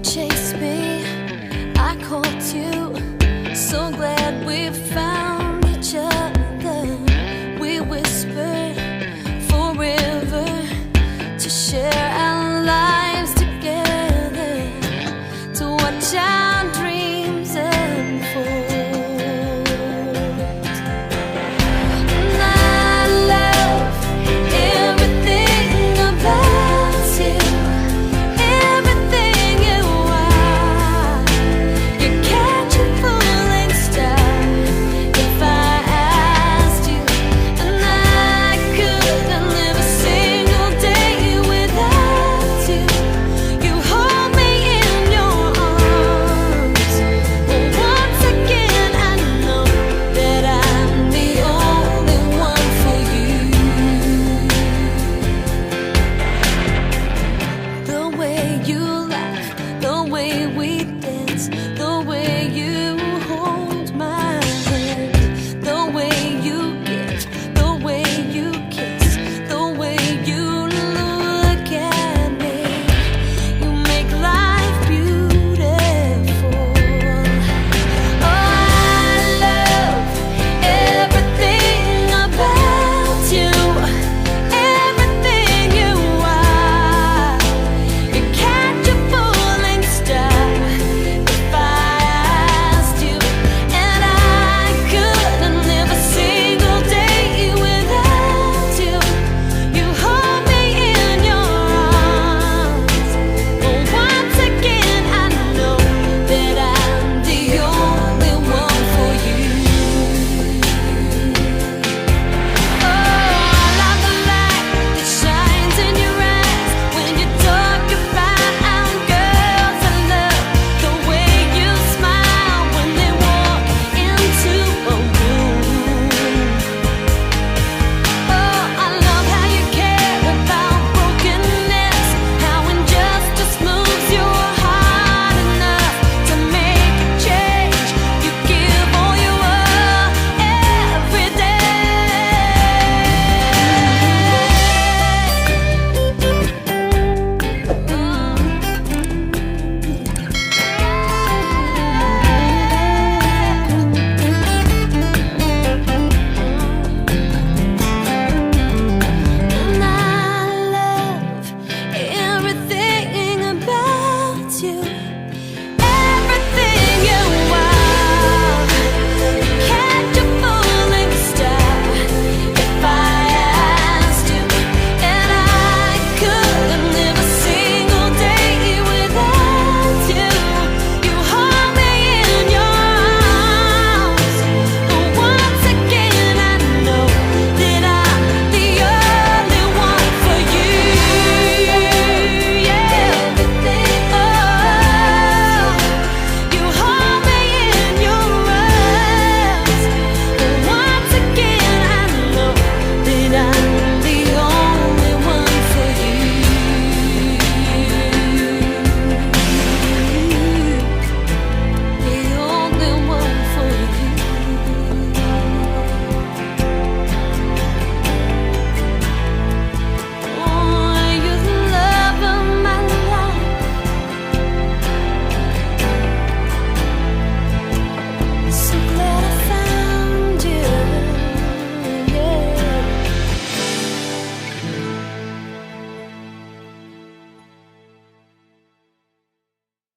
chased me, I caught you. So glad we found each other. We whispered forever to share our lives together, to watch our dreams unfold. And I love everything about you, everything you are. You catch a falling star if I asked you, and I couldn't live a single day without you. You hold me in your arms. Well, once again I know that I'm the only one for you. The way you